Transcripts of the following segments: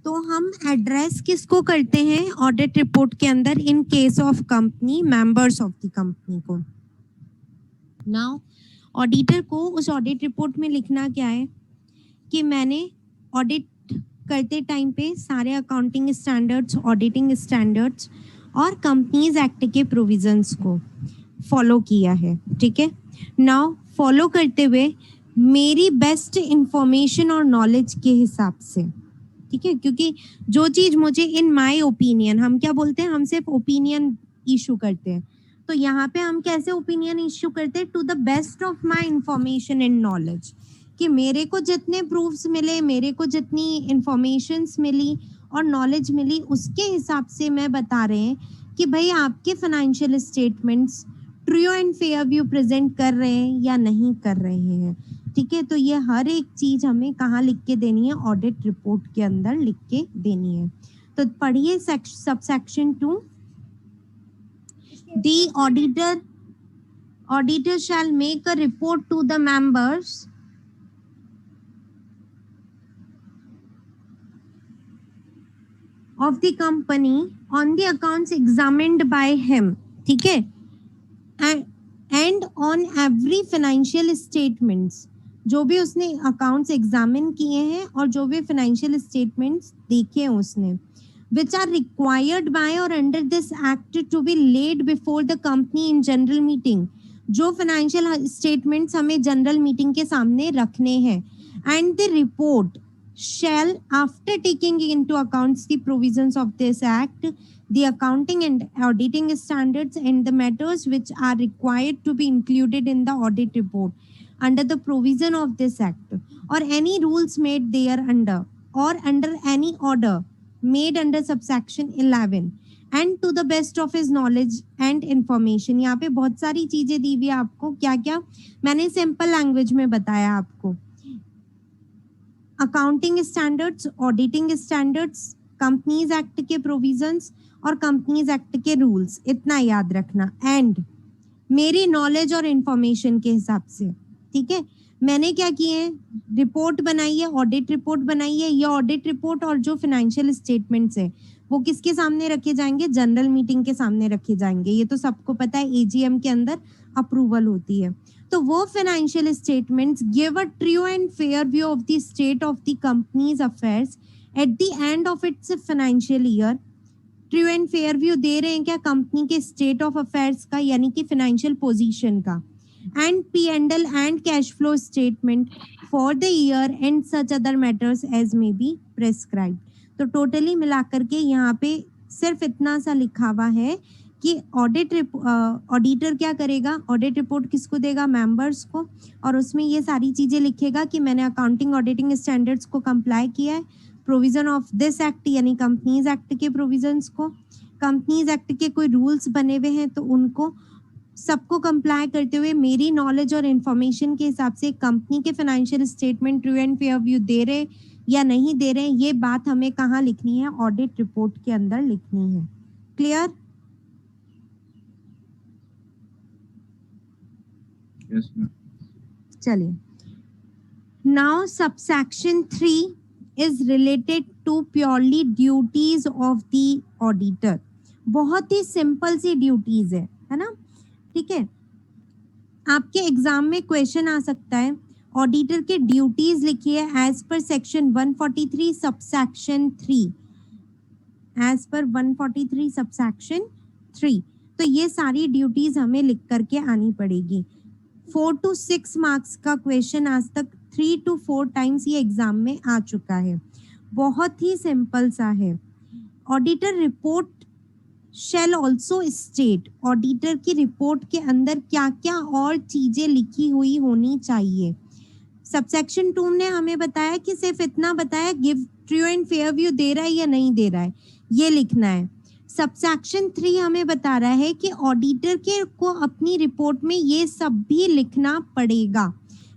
तो हम एड्रेस किसको करते हैं ऑडिट रिपोर्ट के अंदर? In case of company, members of the company को। नाउ ऑडिटर को उस ऑडिट रिपोर्ट में लिखना क्या है कि मैंने ऑडिट करते टाइम पे सारे अकाउंटिंग स्टैंडर्ड्स, ऑडिटिंग स्टैंडर्ड्स और कंपनीज एक्ट के प्रोविजंस को फॉलो किया है। ठीक है, नाउ फॉलो करते हुए मेरी बेस्ट इंफॉर्मेशन और नॉलेज के हिसाब से, ठीक है, क्योंकि जो चीज मुझे इन माय ओपिनियन, हम क्या बोलते हैं, हम सिर्फ ओपिनियन इशू करते हैं, तो यहाँ पे हम कैसे ओपिनियन इशू करते हैं? To the best of my information and knowledge, कि मेरे को जितने प्रूफ्स मिले, मेरे को जितनी इंफॉर्मेशंस मिली और नॉलेज मिली, उसके हिसाब से मैं बता रहे हैं कि भाई आपके financial statements true and fair view present कर रहे हैं या नहीं कर रहे हैं। ठीक है, तो ये हर एक चीज हमें कहाँ लिख के देनी है? ऑडिट रिपोर्ट के अंदर लिख के देनी है। तो पढ़िए subsection 2, the auditor shall make a report to the members of the company on the accounts examined by him, ठीक है, and on every financial statements, जो भी उसने अकाउंट्स एग्जामिन किए हैं और जो भी फाइनेंशियल स्टेटमेंट्स देखे हैं उसने, which are required by or under this act to be laid before the company in general meeting, जो फाइनेंशियल स्टेटमेंट्स हमें जनरल मीटिंग के सामने रखने हैं, and the report shall, after taking into account the provisions of this act, the accounting and auditing standards and the matters which are required to be included in the audit report under the provision of this act, or any rules made thereunder, or under any order made under subsection 11, and to the best of his knowledge and information। यहाँ पे बहुत सारी चीजें दी हुई है आपको, क्या क्या मैंने सिंपल लैंग्वेज में बताया आपको। Accounting standards, auditing standards, companies act के प्रोविजंस और कंपनीज एक्ट के रूल्स, इतना याद रखना। एंड मेरी नॉलेज और इंफॉर्मेशन के हिसाब से, ठीक है, मैंने क्या किए हैं? रिपोर्ट बनाई है, ऑडिट रिपोर्ट बनाई है। ये ऑडिट रिपोर्ट और जो फाइनेंशियल स्टेटमेंट्स है वो किसके सामने रखे जाएंगे? जनरल मीटिंग के सामने रखे जाएंगे। ये तो सबको पता है, एजीएम के अंदर अप्रूवल होती है। तो वो financial statements give a true and fair view of the state of the company's affairs at the end of its financial year. True and fair view दे रहे हैं क्या? कंपनी के स्टेट ऑफ अफेयर्स का, यानी कि फाइनेंशियल पोजीशन का। And P&L and cash flow statement for the year and such other matters as may be prescribe. तो टोटली मिलाकर के यहाँ पे सिर्फ इतना सा लिखा हुआ है कि ऑडिटर क्या करेगा? ऑडिट रिपोर्ट किसको देगा? मेंबर्स को, और उसमें ये सारी चीजें लिखेगा कि मैंने अकाउंटिंग ऑडिटिंग स्टैंडर्ड्स को कंप्लाई किया है, प्रोविजन ऑफ दिस एक्ट यानी कंपनीज एक्ट के प्रोविजंस को, कंपनीज एक्ट के कोई रूल्स बने हुए हैं तो उनको सबको कंप्लाई करते हुए मेरी नॉलेज और इन्फॉर्मेशन के हिसाब से कंपनी के financial statement true and fair view दे रहे या नहीं दे रहे, ये बात हमें कहाँ लिखनी है? ऑडिट रिपोर्ट के अंदर लिखनी है। क्लियर? Yes, ma'am. चलिए, now subsection 3 is related to purely duties of the auditor. बहुत ही सिंपल सी ड्यूटीज है ना? ठीक है, आपके एग्जाम में क्वेश्चन आ सकता है, ऑडिटर के ड्यूटीज लिखिए as per section 143 subsection 3, as per 143 subsection 3। तो ये सारी ड्यूटीज हमें लिख करके आनी पड़ेगी। 4 to 6 मार्क्स का क्वेश्चन आज तक 3 to 4 टाइम्स ये एग्जाम में आ चुका है। बहुत ही सिंपल सा है। Auditor report shall also state, auditor की रिपोर्ट के अंदर क्या क्या और चीजें लिखी हुई होनी चाहिए। सबसेक्शन 2 ने हमें बताया कि सिर्फ इतना बताया, give true and fair view दे रहा है या नहीं दे रहा है, ये लिखना है। सबसेक्शन 3 हमें बता रहा है कि ऑडिटर के को अपनी रिपोर्ट में ये सब भी लिखना पड़ेगा।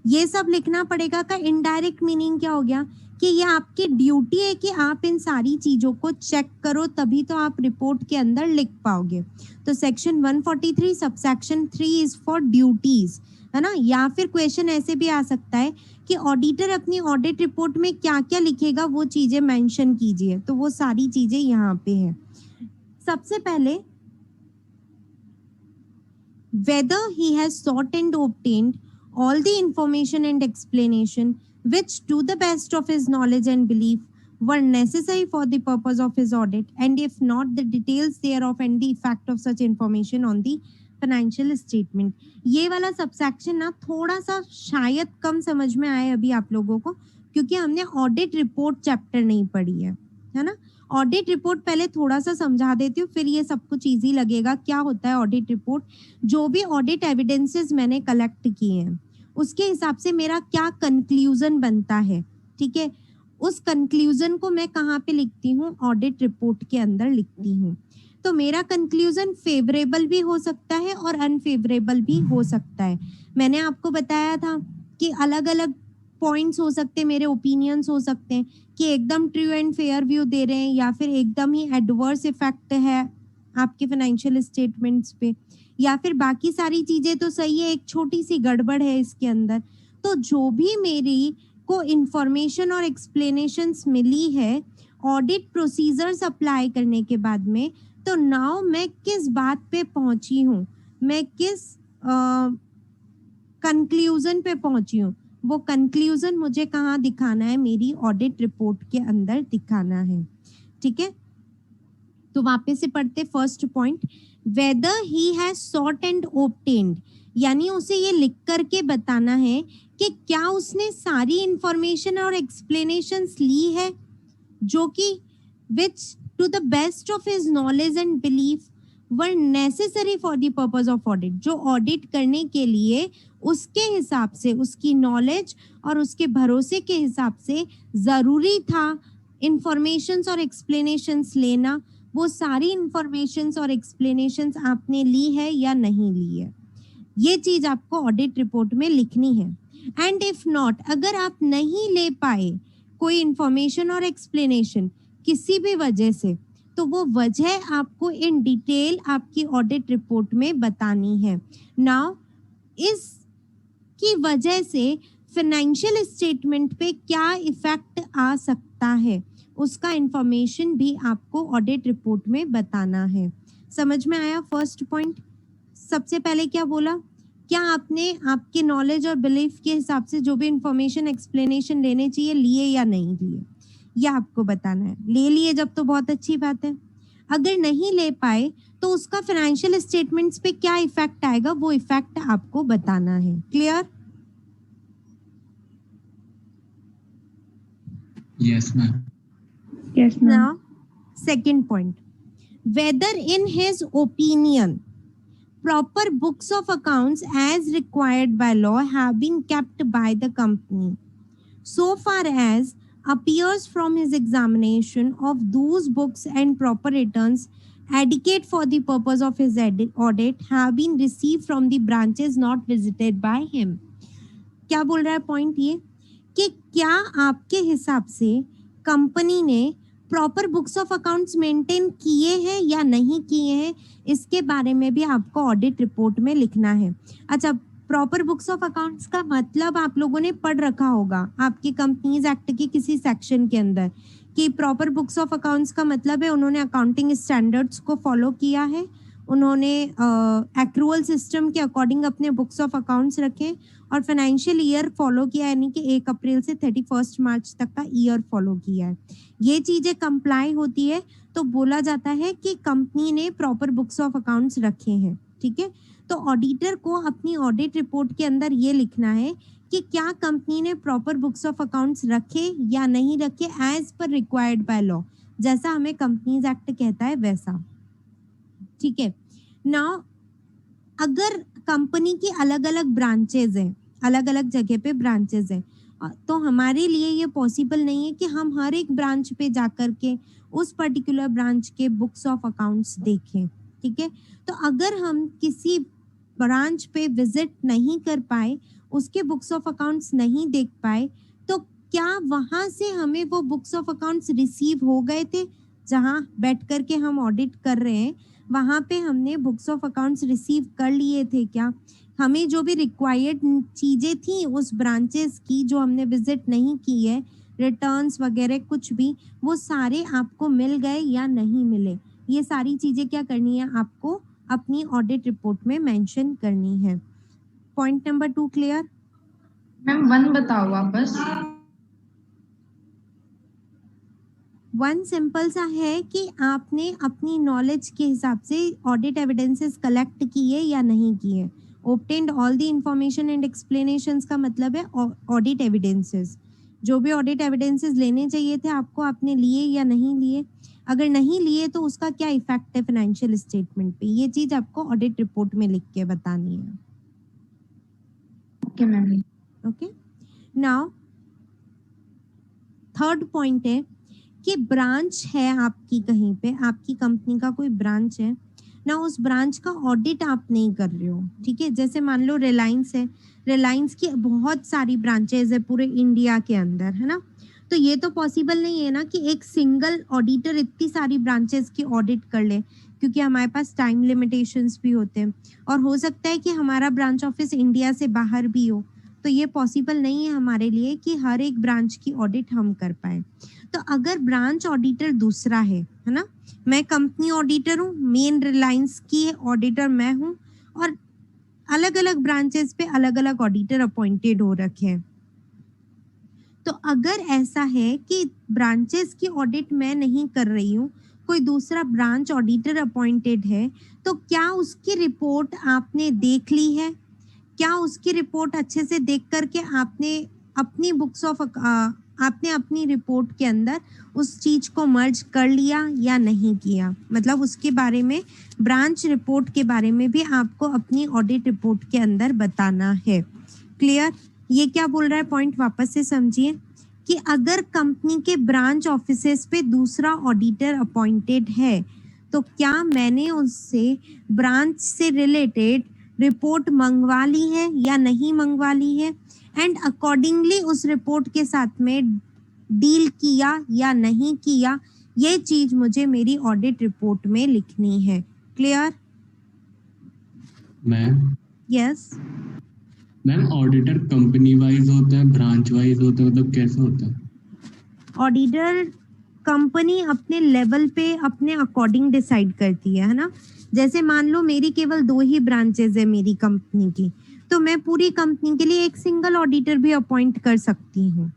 ये सब लिखना पड़ेगा का इनडायरेक्ट मीनिंग क्या हो गया? कि ये आपकी ड्यूटी है कि आप इन सारी चीजों को चेक करो, तभी तो आप रिपोर्ट के अंदर लिख पाओगे। तो section 143 subsection 3 is for duties, है ना। या फिर क्वेश्चन ऐसे भी आ सकता है कि ऑडिटर अपनी ऑडिट रिपोर्ट में क्या क्या लिखेगा वो चीजें मेंशन कीजिए, तो वो सारी चीजें यहाँ पे है। सबसे पहले whether he has sought and obtained all the information and explanation which to the best of his knowledge and belief were necessary for the purpose of his audit, and if not, the details thereof and the effect of such information on the financial statement। ये वाला subsection ना थोड़ा सा शायद कम समझ में आए अभी आप लोगों को, क्योंकि हमने ऑडिट रिपोर्ट चैप्टर नहीं पढ़ी है ना। ऑडिट रिपोर्ट पहले थोड़ा सा समझा देती हूँ, फिर ये सब कुछ इजी लगेगा। क्या होता है ऑडिट रिपोर्ट? जो भी ऑडिट एविडेंसेस मैंने कलेक्ट किए हैं उसके हिसाब से मेरा क्या कंक्लूजन बनता है, ठीक है। उस कंक्लूजन को मैं कहाँ पे लिखती हूँ? ऑडिट रिपोर्ट के अंदर लिखती हूँ। तो मेरा कंक्लूजन फेवरेबल भी हो सकता है और अनफेवरेबल भी हो सकता है। मैंने आपको बताया था कि अलग अलग पॉइंट्स हो सकते हैं, मेरे ओपिनियंस हो सकते हैं कि एकदम ट्रू एंड फेयर व्यू दे रहे हैं या फिर एकदम ही एडवर्स इफेक्ट है आपके फाइनेंशियल स्टेटमेंट्स पे, या फिर बाकी सारी चीजें तो सही है, एक छोटी सी गड़बड़ है इसके अंदर। तो जो भी मेरी को इंफॉर्मेशन और एक्सप्लेनेशंस मिली है ऑडिट प्रोसीजर्स अप्लाई करने के बाद में, तो नाउ मैं किस बात पे पहुंची हूँ, मैं किस कंक्लूजन पे पहुंची हूँ, वो कंक्लूजन मुझे कहाँ दिखाना है? मेरी ऑडिट रिपोर्ट के अंदर दिखाना है, ठीक है। तो वापस से पढ़ते first point, weather he has short and obtained, यानी उसे ये लिख करके बताना है कि क्या उसने सारी इंफॉर्मेशन और एक्सप्लेनेशंस ली है जो कि which to the best of his knowledge and belief were necessary for the purpose of audit, जो ऑडिट करने के लिए उसके हिसाब से, उसकी नॉलेज और उसके भरोसे के हिसाब से जरूरी था इंफॉर्मेशंस और एक्सप्लेनेशंस लेना। वो सारी इंफॉर्मेशंस और एक्सप्लेनेशंस आपने ली है या नहीं ली है, ये चीज आपको ऑडिट रिपोर्ट में लिखनी है। एंड इफ नॉट, अगर आप नहीं ले पाए कोई इंफॉर्मेशन और एक्सप्लेनेशन किसी भी वजह से, तो वो वजह आपको इन डिटेल आपकी ऑडिट रिपोर्ट में बतानी है। नाउ इसकी वजह से फाइनेंशियल स्टेटमेंट पे क्या इफेक्ट आ सकता है उसका इंफॉर्मेशन भी आपको ऑडिट रिपोर्ट में बताना है। समझ में आया फर्स्ट पॉइंट? सबसे पहले क्या बोला, क्या आपने आपके नॉलेज और बिलीफ के हिसाब से जो भी इंफॉर्मेशन एक्सप्लेनेशन लेने चाहिए लिए या नहीं लिए, यह आपको बताना है। ले लिए जब तो बहुत अच्छी बात है, अगर नहीं ले पाए तो उसका फाइनेंशियल स्टेटमेंट्स पे क्या इफेक्ट आएगा वो इफेक्ट आपको बताना है। Clear? Yes ma'am. Yes, ma'am. Now, second point, whether in his opinion proper books of accounts as required by law have been kept by the company so far as appears from his examination of those books and proper returns adequate for the purpose of his audit have been received from the branches not visited by him। क्या बोल रहा है point ये कि क्या आपके हिसाब से कंपनी ने proper books of accounts maintain किए हैं या नहीं किए हैं, इसके बारे में भी आपको ऑडिट रिपोर्ट में लिखना है। अच्छा, प्रॉपर बुक्स ऑफ अकाउंट्स का मतलब आप लोगों ने पढ़ रखा होगा आपके कंपनीज एक्ट के किसी सेक्शन के अंदर, कि प्रॉपर बुक्स ऑफ अकाउंट्स का मतलब है उन्होंने अकाउंटिंग स्टैंडर्ड्स को फॉलो किया है, उन्होंने एक्रूअल सिस्टम के अकॉर्डिंग अपने बुक्स ऑफ अकाउंट्स रखे और फाइनेंशियल ईयर फॉलो किया, यानी कि 1 अप्रैल से 31 मार्च तक का ईयर फॉलो किया है। ये चीजें कंप्लाई होती है तो बोला जाता है कि कंपनी ने प्रॉपर बुक्स ऑफ अकाउंट्स रखे हैं, ठीक है। तो ऑडिटर को अपनी ऑडिट रिपोर्ट के अंदर ये लिखना है कि क्या कंपनी ने प्रॉपर बुक्स ऑफ अकाउंट्स रखे या नहीं रखे as per required by law, जैसा हमें कंपनीज एक्ट कहता है वैसा, ठीक है। नाउ अगर कंपनी की अलग अलग ब्रांचेज हैं, अलग अलग जगह पे ब्रांचेज हैं, तो हमारे लिए ये पॉसिबल नहीं है कि हम हर एक ब्रांच पे जाकर के उस पर्टिकुलर ब्रांच के बुक्स ऑफ अकाउंट्स देखें, ठीक है। तो अगर हम किसी ब्रांच पे विजिट नहीं कर पाए, उसके बुक्स ऑफ अकाउंट्स नहीं देख पाए, तो क्या वहां से हमें वो बुक्स ऑफ अकाउंट्स रिसीव हो गए थे? जहां बैठ करके हम ऑडिट कर रहे हैं वहां पे हमने बुक्स ऑफ अकाउंट्स रिसीव कर लिए थे क्या? हमें जो भी रिक्वायर्ड चीजें थी उस ब्रांचेस की जो हमने विजिट नहीं की है, रिटर्न्स वगैरह कुछ भी, वो सारे आपको मिल गए या नहीं मिले, ये सारी चीजें क्या करनी है आपको अपनी ऑडिट रिपोर्ट में मेंशन करनी है। Point number 2 clear? मैम 1 बताओ वापस। 1 सिंपल सा है कि आपने अपनी नॉलेज के हिसाब से ऑडिट एविडेंसेस कलेक्ट किए या नहीं किए। obtained all the information and explanations का मतलब है ऑडिट एविडेंसेस। जो भी ऑडिट एविडेंसेस लेने चाहिए थे आपको, आपने लिए या नहीं लिए। अगर नहीं लिए तो उसका क्या इफेक्ट है फाइनेंशियल स्टेटमेंट पे, ये चीज आपको ऑडिट रिपोर्ट में लिख के बतानी है। Okay ma'am. Okay, now third point है कि ब्रांच है आपकी, कहीं पे आपकी कंपनी का कोई ब्रांच है ना, उस ब्रांच का ऑडिट आप नहीं कर रहे हो, ठीक है। जैसे मान लो रिलायंस है, रिलायंस की बहुत सारी ब्रांचेज है पूरे इंडिया के अंदर, है ना। तो ये तो पॉसिबल नहीं है ना कि एक सिंगल ऑडिटर इतनी सारी ब्रांचेस की ऑडिट कर ले, क्योंकि हमारे पास टाइम लिमिटेशंस भी होते हैं और हो सकता है कि हमारा ब्रांच ऑफिस इंडिया से बाहर भी हो। तो ये पॉसिबल नहीं है हमारे लिए कि हर एक ब्रांच की ऑडिट हम कर पाए। तो अगर ब्रांच ऑडिटर दूसरा है ना, मैं कंपनी ऑडिटर हूँ, मेन रिलायंस की ऑडिटर मैं हूँ, और अलग अलग ब्रांचेस पे अलग अलग ऑडिटर अपॉइंटेड हो रखे हैं। तो अगर ऐसा है कि ब्रांचेस की ऑडिट मैं नहीं कर रही हूँ, कोई दूसरा ब्रांच ऑडिटर अपॉइंटेड है, तो क्या उसकी रिपोर्ट आपने देख ली है? क्या उसकी रिपोर्ट अच्छे से देख करके आपने अपनी बुक्स ऑफ आपने अपनी रिपोर्ट के अंदर उस चीज को मर्ज कर लिया या नहीं किया? मतलब उसके बारे में, ब्रांच रिपोर्ट के बारे में भी आपको अपनी ऑडिट रिपोर्ट के अंदर बताना है। क्लियर? ये क्या बोल रहा है पॉइंट, वापस से समझिए कि अगर कंपनी के ब्रांच ऑफिसेस पे दूसरा ऑडिटर अपॉइंटेड है, तो क्या मैंने उससे ब्रांच से रिलेटेड रिपोर्ट मंगवा ली है या नहीं मंगवा ली है, एंड अकॉर्डिंगली उस रिपोर्ट के साथ में डील किया या नहीं किया, ये चीज मुझे मेरी ऑडिट रिपोर्ट में लिखनी है। Clear? Ma'am yes. Ma'am auditor company wise होता है, ब्रांच वाइज होता है, मतलब कैसे होता है? ऑडिटर कंपनी अपने लेवल पे अपने अकॉर्डिंग डिसाइड करती है ना। जैसे मान लो मेरी केवल 2 ही ब्रांचेस है मेरी कंपनी की, तो मैं पूरी कंपनी के लिए एक सिंगल ऑडिटर भी अपॉइंट कर सकती हूँ,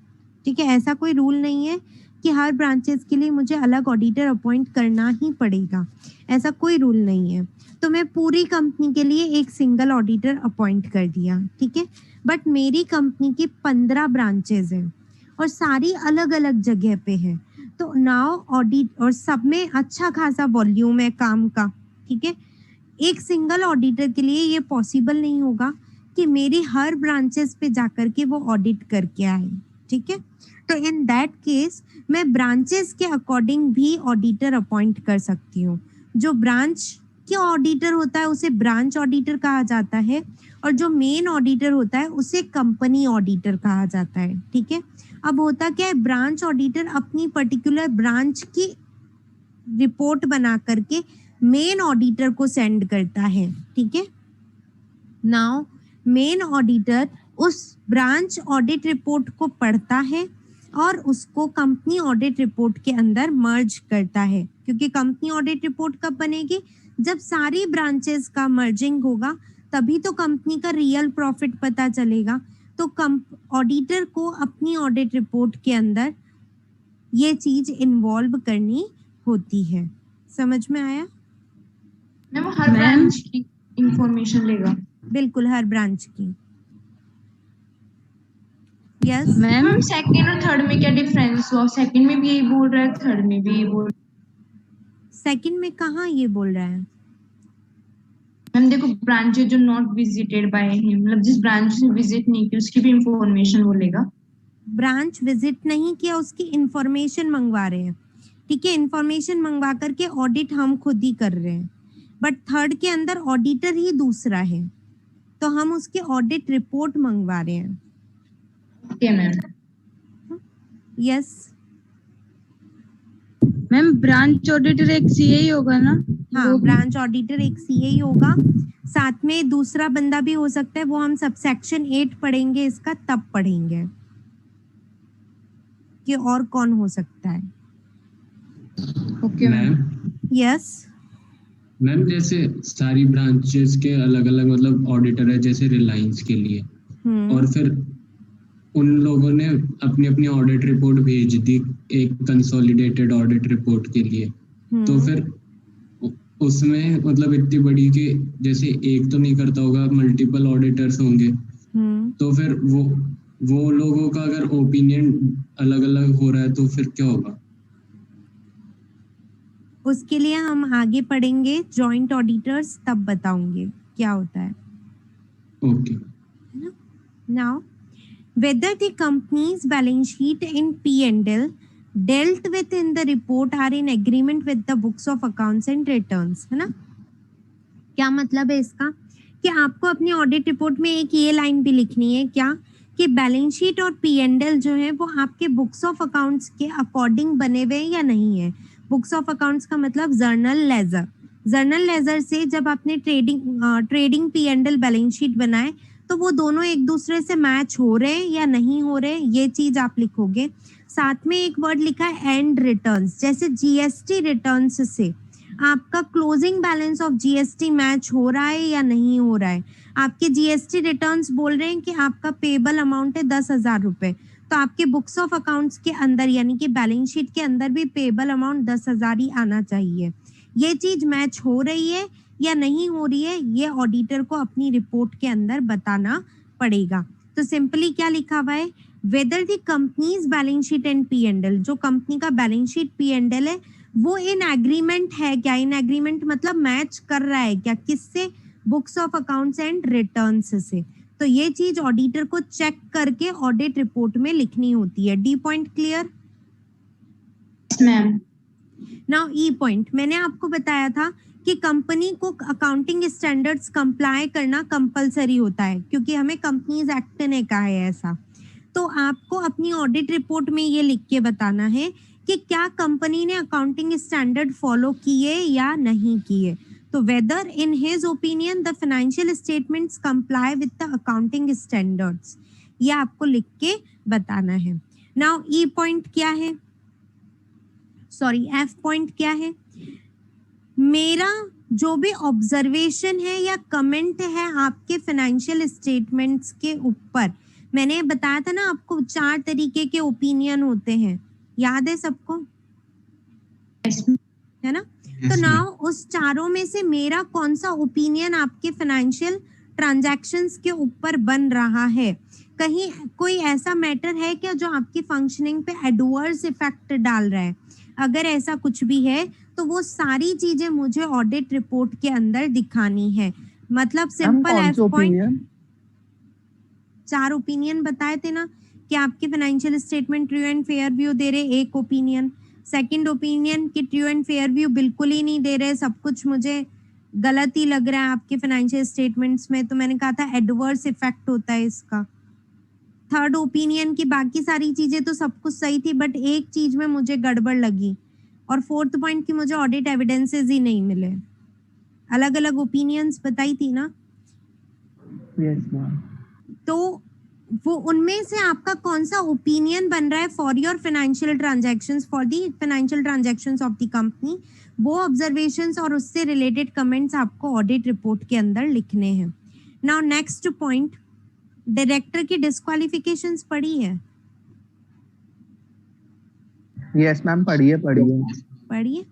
ठीक है। ऐसा कोई रूल नहीं है कि हर ब्रांचेस के लिए मुझे अलग ऑडिटर अपॉइंट करना ही पड़ेगा, ऐसा कोई रूल नहीं है। तो मैं पूरी कंपनी के लिए एक सिंगल ऑडिटर अपॉइंट कर दिया, ठीक है। बट मेरी कंपनी की 15 ब्रांचेस हैं और सारी अलग अलग जगह पे है, तो नाउ ऑडिट और सब में अच्छा खासा वॉल्यूम है काम का, ठीक है। एक सिंगल ऑडिटर के लिए ये पॉसिबल नहीं होगा कि मेरी हर ब्रांचेस पे जाकर के वो ऑडिट करके आए, ठीक है। तो इन दैट केस मैं ब्रांचेस के अकॉर्डिंग भी ऑडिटर अपॉइंट कर सकती हूँ। जो ब्रांच के ऑडिटर होता है उसे ब्रांच ऑडिटर कहा जाता है, और जो मेन ऑडिटर होता है उसे कंपनी ऑडिटर कहा जाता है, ठीक है। अब होता क्या है, ब्रांच ऑडिटर अपनी पर्टिकुलर ब्रांच की रिपोर्ट बना करके मेन ऑडिटर को सेंड करता है, ठीक है। नाउ मेन ऑडिटर उस ब्रांच ऑडिट रिपोर्ट को पढ़ता है और उसको कंपनी ऑडिट रिपोर्ट के अंदर मर्ज करता है, क्योंकि कंपनी ऑडिट रिपोर्ट कब बनेगी, जब सारी ब्रांचेस का मर्जिंग होगा, तभी तो कंपनी का रियल प्रॉफिट पता चलेगा। तो ऑडिटर को अपनी ऑडिट रिपोर्ट के अंदर ये चीज इन्वॉल्व करनी होती है। समझ में आया? मैम हर ब्रांच की इंफॉर्मेशन लेगा? बिल्कुल, हर ब्रांच की। यस मैम सेकंड और थर्ड में क्या डिफरेंस हुआ? सेकंड में भी यही बोल रहा है, थर्ड में भी यही बोल रहा है। सेकंड में कहाँ ये बोल रहा है? मैम देखो, ब्रांचेस जो नॉट विजिटेड बाय हिम, मतलब जिस ब्रांच ने विजिट नहीं की उसकी भी इंफॉर्मेशन वो लेगा। ब्रांच विजिट नहीं किया, उसकी इंफॉर्मेशन मंगवा रहे हैं, ठीक है। इंफॉर्मेशन मंगवा करके ऑडिट हम खुद ही कर रहे हैं, बट थर्ड के अंदर ऑडिटर ही दूसरा है, तो हम उसके ऑडिट रिपोर्ट मंगवा रहे हैं। Okay ma'am. Yes ma'am branch auditor एक सीए ही होगा ना? हाँ, ब्रांच ऑडिटर एक सीए ही होगा, साथ में दूसरा बंदा भी हो सकता है, वो हम सबसेक्शन 8 पढ़ेंगे इसका, तब पढ़ेंगे कि और कौन हो सकता है। Okay ma'am. Ma'am yes. Ma'am जैसे सारी ब्रांचेस के अलग अलग मतलब ऑडिटर है, जैसे रिलायंस के लिए, और फिर उन लोगों ने अपनी अपनी ऑडिट रिपोर्ट भेज दी एक कंसोलिडेटेड ऑडिट रिपोर्ट के लिए, तो फिर उसमें मतलब इतनी बड़ी कि जैसे एक तो नहीं करता होगा, मल्टीपल ऑडिटर्स होंगे, तो फिर वो लोगों का अगर ओपिनियन अलग अलग हो रहा है तो फिर क्या होगा? उसके लिए हम आगे पढ़ेंगे जॉइंट ऑडिटर्स, तब बताऊंगे क्या होता है। Okay. Now, whether the company's balance sheet in P&L dealt with in the report are in agreement with the books of accounts and returns, है ना? क्या मतलब है इसका कि आपको अपनी ऑडिट रिपोर्ट में एक ये लाइन भी लिखनी है क्या कि बैलेंस शीट और P&L जो है वो आपके बुक्स ऑफ अकाउंट्स के अकॉर्डिंग बने हुए या नहीं है। बुक्स ऑफ अकाउंट्स का मतलब जर्नल लेजर। जर्नल लेजर से जब आपने ट्रेडिंग P&L बैलेंस शीट बनाए तो वो दोनों एक दूसरे से मैच हो रहे हैं या नहीं हो रहे, ये चीज आप लिखोगे। साथ में एक वर्ड लिखा है एंड रिटर्न्स, जैसे जीएसटी रिटर्न्स से आपका closing balance of GST match हो रहा है या नहीं हो रहा है। आपके जीएसटी रिटर्न्स बोल रहे हैं कि आपका पेबल अमाउंट है 10,000 रुपए, तो आपके बुक्स ऑफ अकाउंट्स के अंदर यानी कि बैलेंस शीट के अंदर भी पेबल अमाउंट 10,000 ही आना चाहिए। ये चीज मैच हो रही है या नहीं हो रही है, ये ऑडिटर को अपनी रिपोर्ट के अंदर बताना पड़ेगा। तो सिंपली क्या लिखा हुआ है, whether the companies balance sheet and P&L, जो कंपनी का बैलेंस शीट P&L है वो इन एग्रीमेंट है क्या। इन एग्रीमेंट मतलब मैच कर रहा है क्या, किससे, books of accounts and returns से। तो ये चीज ऑडिटर को चेक करके ऑडिट रिपोर्ट में लिखनी होती है। D point clear? Ma'am. Now ई पॉइंट, मैंने आपको बताया था कि कंपनी को अकाउंटिंग स्टैंडर्ड्स कंप्लाई करना कंपलसरी होता है, क्योंकि हमें कंपनीज एक्ट ने कहा है ऐसा। तो आपको अपनी ऑडिट रिपोर्ट में ये लिख के बताना है कि क्या कंपनी ने अकाउंटिंग स्टैंडर्ड फॉलो किए या नहीं किए। तो whether in his opinion the financial statements comply with the accounting standards, ये आपको लिख के बताना है। नाउ ई पॉइंट क्या है, सॉरी एफ पॉइंट क्या है, मेरा जो भी ऑब्जर्वेशन है या कमेंट है आपके फाइनेंशियल स्टेटमेंट्स के ऊपर, मैंने बताया था ना आपको 4 तरीके के ओपिनियन होते हैं, याद है सबको, है ना? तो नाउ उस चारों में से मेरा कौन सा ओपिनियन आपके फाइनेंशियल ट्रांजैक्शंस के ऊपर बन रहा है। कहीं कोई ऐसा मैटर है क्या जो आपकी फंक्शनिंग पे एडवर्स इफेक्ट डाल रहा है। अगर ऐसा कुछ भी है तो वो सारी चीजें मुझे ऑडिट रिपोर्ट के अंदर दिखानी है। मतलब सिंपल एफ पॉइंट, 4 ओपिनियन बताए थे ना कि आपके financial statement true and fair view दे रहे, एक ओपिनियन। सेकंड ओपिनियन कि ट्रू एंड फेयर व्यू बिल्कुल ही नहीं दे रहे, सब कुछ मुझे गलत ही लग रहा है आपके फाइनेंशियल स्टेटमेंट्स में, तो मैंने कहा था एडवर्स इफेक्ट होता है इसका। थर्ड ओपिनियन की बाकी सारी चीजें तो सब कुछ सही थी बट एक चीज में मुझे गड़बड़ लगी। और फोर्थ पॉइंट की मुझे ऑडिट एविडेंसेस ही नहीं मिले। अलग अलग ओपिनियंस बताई थी ना। Yes ma'am. तो वो उनमें से आपका कौन सा ओपिनियन बन रहा है for your financial transactions, for the financial transactions of the company, वो ऑब्जर्वेशंस और उससे रिलेटेड कमेंट्स आपको ऑडिट रिपोर्ट के अंदर लिखने हैं। नाउ नेक्स्ट पॉइंट, डायरेक्टर की डिस्क्वालिफिकेशंस पढ़ी है? यस मैम, पढ़िए।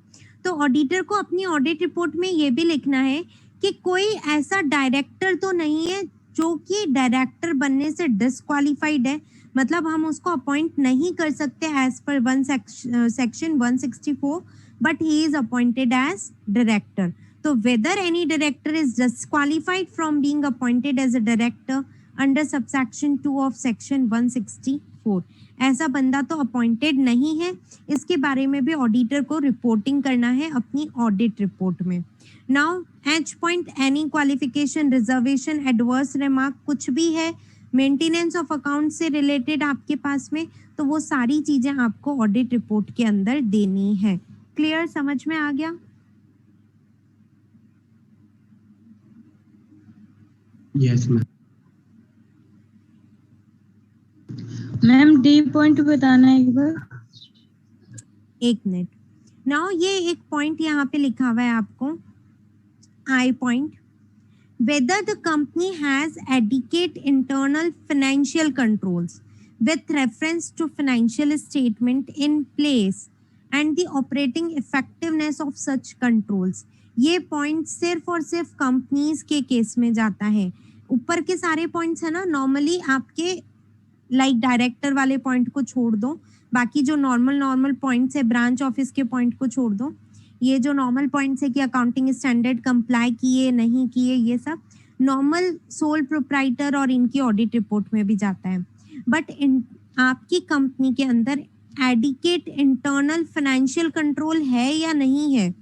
तो ऑडिटर को अपनी ऑडिट रिपोर्ट में ये भी लिखना है कि कोई ऐसा डायरेक्टर तो नहीं है जो कि डायरेक्टर बनने से डिस्क्वालिफाइड है, मतलब हम उसको अपॉइंट नहीं कर सकते as per section 164, but he is appointed as director. So whether any director is disqualified from being appointed as a director under subsection 2 of section 164, ऐसा बंदा तो अपॉइंटेड नहीं है। इसके बारे में भी ऑडिटर को रिपोर्टिंग करना है अपनी ऑडिट रिपोर्ट में। Now H point, any qualification, reservation, adverse remark कुछ भी है मेंटेनेंस ऑफ अकाउंट से रिलेटेड आपके पास में, तो वो सारी चीजें आपको ऑडिट रिपोर्ट के अंदर देनी है। क्लियर, समझ में आ गया? Yes ma'am. Ma'am D point बताना है एक बार। एक मिनट। नाउ ये एक पॉइंट यहाँ पे लिखा हुआ है आपको, I point, whether the company has adequate internal financial controls with reference to financial statement in place and the operating effectiveness of such controls। ये पॉइंट सिर्फ और सिर्फ कंपनीज के केस में जाता है। ऊपर के सारे पॉइंट्स है ना, नॉर्मली आपके लाइक डायरेक्टर वाले पॉइंट को छोड़ दो, बाकी जो नॉर्मल पॉइंट्स है, ब्रांच ऑफिस के पॉइंट को छोड़ दो, ये जो नॉर्मल पॉइंट्स है कि अकाउंटिंग स्टैंडर्ड कंप्लाई किए नहीं किए, ये सब नॉर्मल सोल प्रोप्राइटर और इनकी ऑडिट रिपोर्ट में भी जाता है। बट आपकी कंपनी के अंदर एडिकेट इंटरनल फाइनेंशियल कंट्रोल है या नहीं है,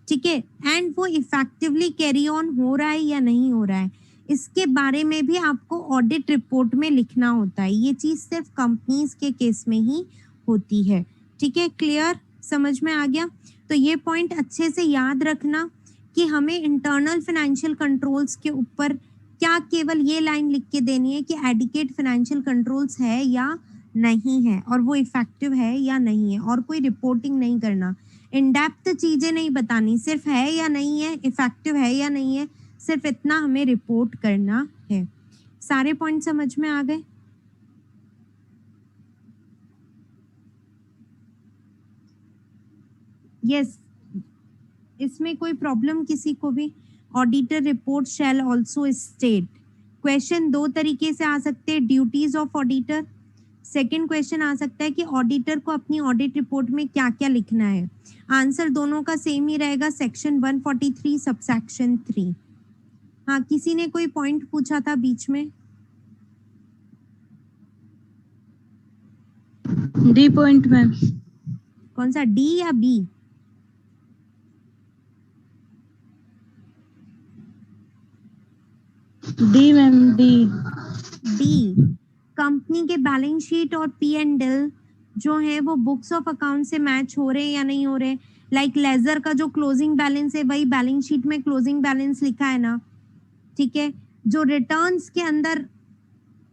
ठीक है, एंड वो इफेक्टिवली कैरी ऑन हो रहा है या नहीं हो रहा है, इसके बारे में भी आपको ऑडिट रिपोर्ट में लिखना होता है। ये चीज सिर्फ कंपनीज के केस में ही होती है, ठीक है। क्लियर, समझ में आ गया? तो ये पॉइंट अच्छे से याद रखना कि हमें इंटरनल फाइनेंशियल कंट्रोल्स के ऊपर क्या केवल ये लाइन लिख के देनी है कि एडिकेट फाइनेंशियल कंट्रोल्स है या नहीं है और वो इफेक्टिव है या नहीं है, और कोई रिपोर्टिंग नहीं करना, इन डेप्थ चीजें नहीं बतानी, सिर्फ है या नहीं है, इफेक्टिव है या नहीं है, सिर्फ इतना हमें रिपोर्ट करना है। सारे पॉइंट समझ में आ गए? यस, इसमें कोई प्रॉब्लम किसी को भी? Auditor report shall also state, question दो तरीके से आ सकते हैं, duties of auditor. Second question आ सकता है कि ऑडिटर को अपनी ऑडिट रिपोर्ट में क्या क्या लिखना है। आंसर दोनों का सेम ही रहेगा, सेक्शन 143 सबसेक्शन 3। हाँ, किसी ने कोई पॉइंट पूछा था बीच में? D point ma'am. कौन सा, डी या B? D ma'am, D. D, company के बैलेंस शीट और पी एंड एल जो है वो बुक्स ऑफ अकाउंट से मैच हो रहे हैं या नहीं हो रहे। लाइक लेजर का जो क्लोजिंग बैलेंस है वही बैलेंस शीट में क्लोजिंग बैलेंस लिखा है ना, ठीक है। जो रिटर्न्स के अंदर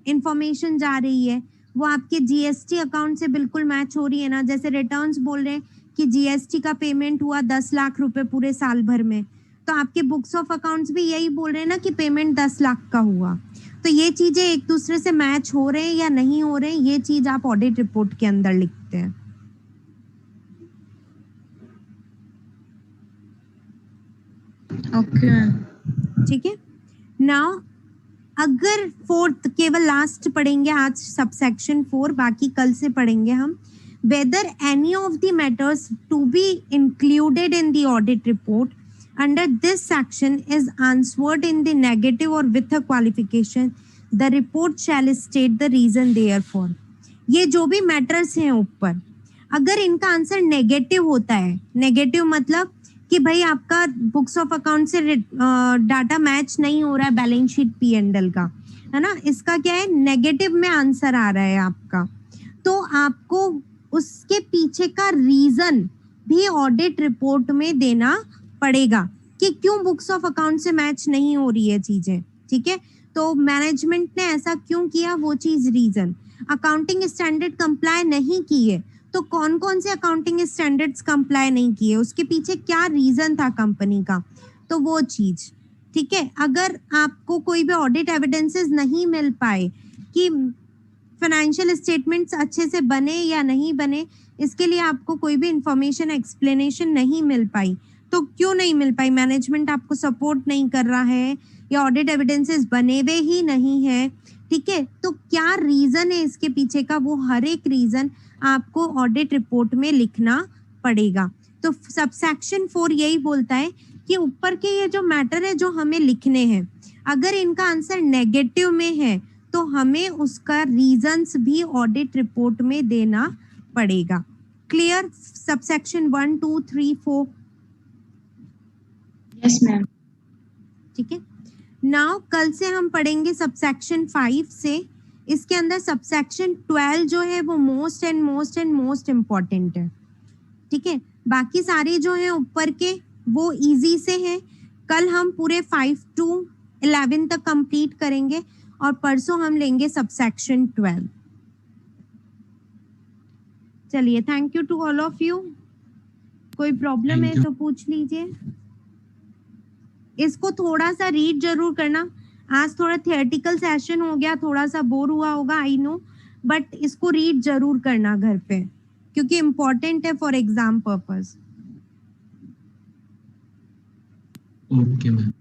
इंफॉर्मेशन जा रही है वो आपके जीएसटी अकाउंट से बिल्कुल मैच हो रही है ना। जैसे रिटर्न्स बोल रहे हैं कि जीएसटी का पेमेंट हुआ 10 लाख रुपए पूरे साल भर में, तो आपके बुक्स ऑफ अकाउंट्स भी यही बोल रहे हैं ना कि पेमेंट 10 लाख का हुआ। तो ये चीजें एक दूसरे से मैच हो रहे हैं या नहीं हो रहे हैं, ये चीज आप ऑडिट रिपोर्ट के अंदर लिखते हैं। ओके मैम, ठीक है। नाउ अगर फोर्थ, केवल लास्ट पढ़ेंगे आज सबसेक्शन 4, बाकी कल से पढ़ेंगे हम। Whether any of the matters to be included in the audit report under this section is answered in the negative or with a qualification, the report shall state the reason therefor। ये जो भी matters हैं ऊपर, अगर इनका answer negative होता है, negative मतलब कि भाई आपका बुक्स ऑफ अकाउंट से डाटा मैच नहीं हो रहा है balance sheet P and L का, है ना, इसका क्या है, नेगेटिव में आंसर आ रहा है आपका, तो आपको उसके पीछे का रीजन भी ऑडिट रिपोर्ट में देना पड़ेगा कि क्यों बुक्स ऑफ अकाउंट से मैच नहीं हो रही है चीजें, ठीक है। तो मैनेजमेंट ने ऐसा क्यों किया, वो चीज रीजन। अकाउंटिंग स्टैंडर्ड कंप्लाई नहीं किए, तो कौन कौन से अकाउंटिंग स्टैंडर्ड्स कंप्लाई नहीं किए, उसके पीछे क्या रीजन था कंपनी का, तो वो चीज, ठीक है। अगर आपको कोई भी ऑडिट एविडेंसेस नहीं मिल पाए कि फाइनेंशियल स्टेटमेंट्स अच्छे से बने या नहीं बने, इसके लिए आपको कोई भी इंफॉर्मेशन एक्सप्लेनेशन नहीं मिल पाई, तो क्यों नहीं मिल पाई, मैनेजमेंट आपको सपोर्ट नहीं कर रहा है या ऑडिट एविडेंसेस बने हुए ही नहीं है, ठीक है, तो क्या रीजन है इसके पीछे का, वो हर एक रीजन आपको ऑडिट रिपोर्ट में लिखना पड़ेगा। तो सबसेक्शन 4 यही बोलता है कि ऊपर के ये जो मैटर है जो हमें लिखने हैं, अगर इनका आंसर नेगेटिव में है तो हमें उसका रीजंस भी ऑडिट रिपोर्ट में देना पड़ेगा। क्लियर? सबसेक्शन 1, 2, 3, 4। Yes ma'am. ठीक है। नाउ कल से हम पढ़ेंगे सबसेक्शन 5 से। इसके अंदर सबसेक्शन 12 जो है वो मोस्ट इम्पॉर्टेंट है, ठीक है। बाकी सारे जो हैं ऊपर के वो इजी से हैं। कल हम पूरे 5 to 11 तक कंप्लीट करेंगे और परसों हम लेंगे सबसेक्शन 12। चलिए, thank you to all of you. कोई प्रॉब्लम Thank है you. तो पूछ लीजिए। इसको थोड़ा सा रीड जरूर करना। आज थोड़ा थियोरेटिकल सेशन हो गया, थोड़ा सा बोर हुआ होगा, आई नो, बट इसको रीड जरूर करना घर पे, क्योंकि इम्पोर्टेंट है for exam purpose. Okay ma'am.